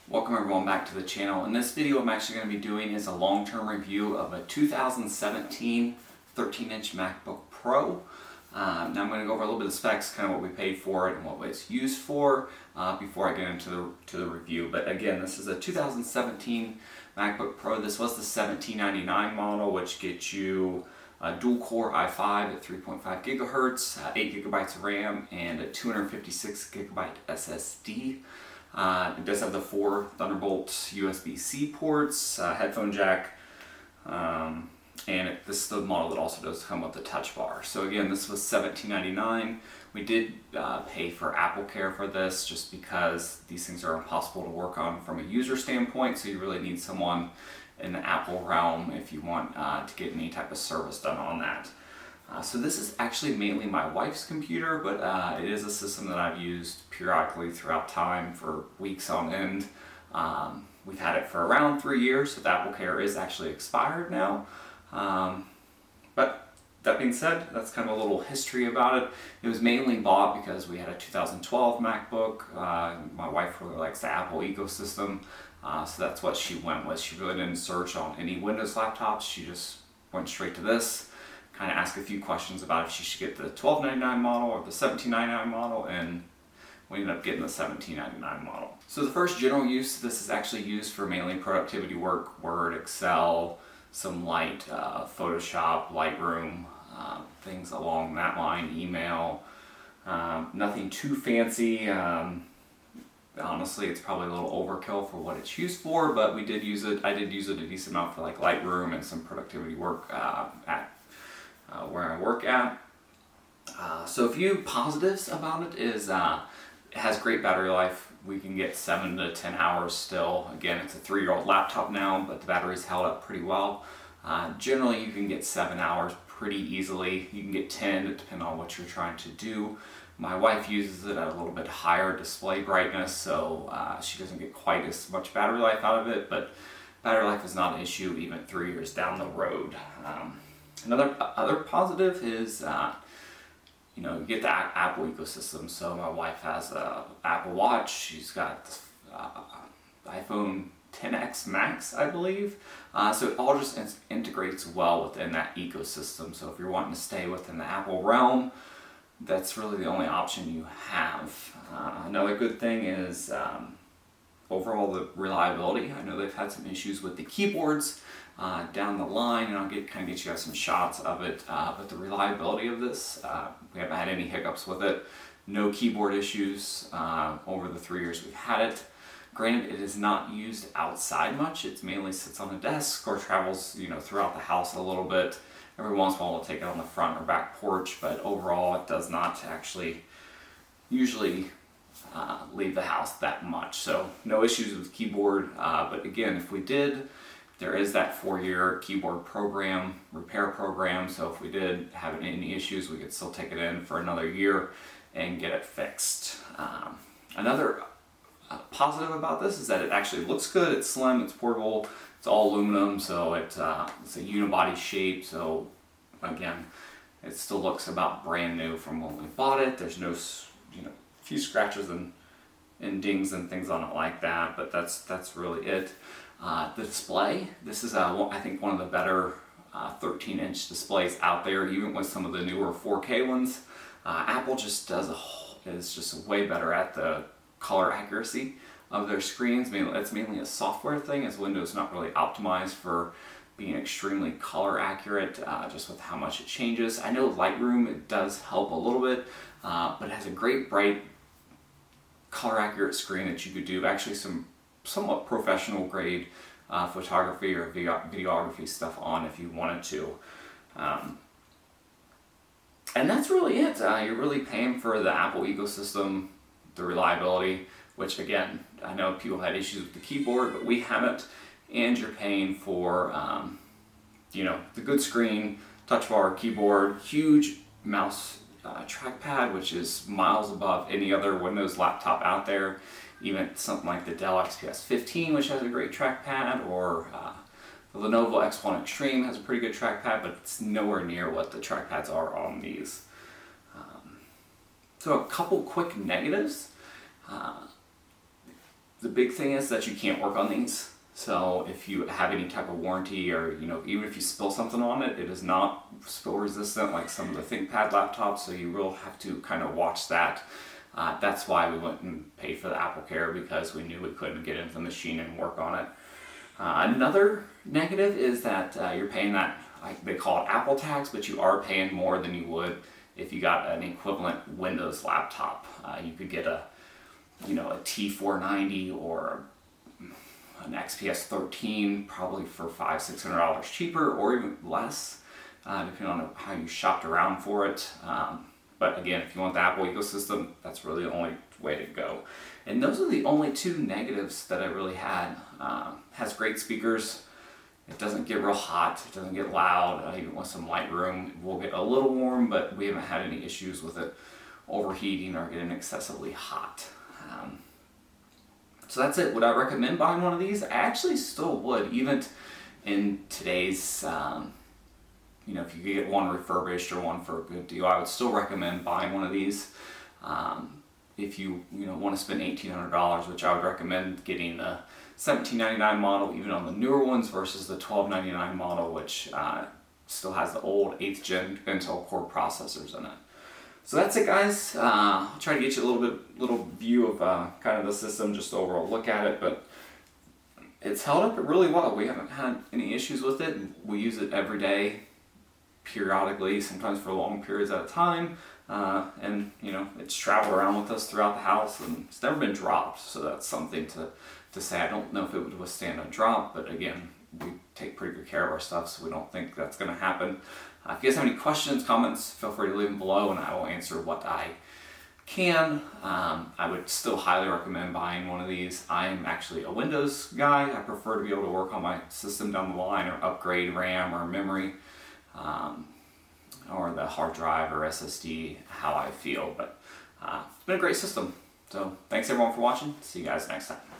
Welcome everyone back to the channel. In this video I'm actually going to be doing is a long-term review of a 2017 13-inch MacBook Pro. Now I'm going to go over a little bit of the specs, kind of what we paid for it and what it's used for before I get into the review. But again, this is a 2017 MacBook Pro. This was the $1799 model, which gets you a dual-core i5 at 3.5 gigahertz, 8 gigabytes of RAM, and a 256 gigabyte SSD. It does have the 4 Thunderbolt USB-C ports, headphone jack, and this is the model that also does come with the touch bar. So again, this was $1799. We did pay for Apple Care for this just because these things are impossible to work on from a user standpoint, so you really need someone in the Apple realm if you want to get any type of service done on that. So this is actually mainly my wife's computer, but it is a system that I've used periodically throughout time for weeks on end. We've had it for around 3 years, so the Apple Care is actually expired now. But that being said, that's kind of a little history about it. It was mainly bought because we had a 2012 MacBook. My wife really likes the Apple ecosystem, so that's what she went with. She really didn't search on any Windows laptops. She just went straight to this. Kind of ask a few questions about if she should get the $1299 model or the $1799 model, and we ended up getting the $1799 model. So the first general use, this is actually used for mainly productivity work, Word, Excel, some light Photoshop, Lightroom, things along that line, email, nothing too fancy. Honestly, it's probably a little overkill for what it's used for, but we did use it. I did use it a decent amount for like Lightroom and some productivity work at where I work at. So a few positives about it is it has great battery life. We can get 7 to 10 hours still. Again, it's a 3-year-old laptop now, but the battery's held up pretty well. Generally, you can get 7 hours pretty easily. You can get 10, depending on what you're trying to do. My wife uses it at a little bit higher display brightness, so she doesn't get quite as much battery life out of it, but battery life is not an issue even 3 years down the road. Other positive is, you get the Apple ecosystem. So my wife has a Apple Watch. She's got iPhone XS Max, I believe. So it all just integrates well within that ecosystem. So if you're wanting to stay within the Apple realm, that's really the only option you have. Another good thing is overall the reliability. I know they've had some issues with the keyboards down the line, and I'll get you guys some shots of it, but the reliability of this, we haven't had any hiccups with it. No keyboard issues over the 3 years we've had it. Granted, it is not used outside much. It mainly sits on the desk or travels throughout the house a little bit. Every once in a while we'll take it on the front or back porch, but overall it does not actually usually leave the house that much. So no issues with keyboard, but again, if we did, there is that 4-year keyboard program, repair program, so if we did have any issues, we could still take it in for another year and get it fixed. Another positive about this is that it actually looks good. It's slim, it's portable, it's all aluminum, so it's a unibody shape, so again, it still looks about brand new from when we bought it. There's no few scratches and dings and things on it like that, but that's really it. The display, this is I think one of the better 13-inch displays out there, even with some of the newer 4K ones. Apple just is just way better at the color accuracy of their screens. It's mainly a software thing, as Windows not really optimized for being extremely color accurate, just with how much it changes. I know Lightroom, it does help a little bit, but it has a great bright color accurate screen that you could do actually some somewhat professional grade photography or videography stuff on if you wanted to. And that's really it. You're really paying for the Apple ecosystem, the reliability, which again, I know people had issues with the keyboard, but we haven't, and you're paying for the good screen, touch bar, keyboard, huge mouse trackpad, which is miles above any other Windows laptop out there. Even something like the Dell XPS 15, which has a great trackpad, or the Lenovo X1 Extreme has a pretty good trackpad, but it's nowhere near what the trackpads are on these. So a couple quick negatives. The big thing is that you can't work on these. So if you have any type of warranty, or even if you spill something on it, it is not spill resistant like some of the ThinkPad laptops, so you will have to kind of watch that. That's why we went and paid for the Apple Care, because we knew we couldn't get into the machine and work on it. Another negative is that you're paying that, they call it Apple tax, but you are paying more than you would if you got an equivalent Windows laptop. You could get a T490 or an XPS 13 probably for $500-600 cheaper, or even less, depending on how you shopped around for it. But again, if you want the Apple ecosystem, that's really the only way to go. And those are the only two negatives that I really had. Has great speakers. It doesn't get real hot. It doesn't get loud. Even with some light room, it will get a little warm, but we haven't had any issues with it overheating or getting excessively hot. So that's it. Would I recommend buying one of these? I actually still would, even in today's, if you could get one refurbished or one for a good deal, I would still recommend buying one of these. If you want to spend $1,800, which I would recommend getting the $1,799 model, even on the newer ones, versus the $1,299 model, which still has the old 8th gen Intel Core processors in it. So that's it, guys. I'll try to get you a little view of kind of the system, just overall look at it, but it's held up really well. We haven't had any issues with it. We use it every day, periodically, sometimes for long periods at a time, and it's traveled around with us throughout the house, and it's never been dropped. So that's something to say. I don't know if it would withstand a drop, but again, we take pretty good care of our stuff, so we don't think that's going to happen. If you guys have any questions, comments, feel free to leave them below, and I will answer what I can. I would still highly recommend buying one of these. I'm actually a Windows guy. I prefer to be able to work on my system down the line, or upgrade RAM or memory, or the hard drive or SSD, how I feel. But it's been a great system. So thanks everyone for watching. See you guys next time.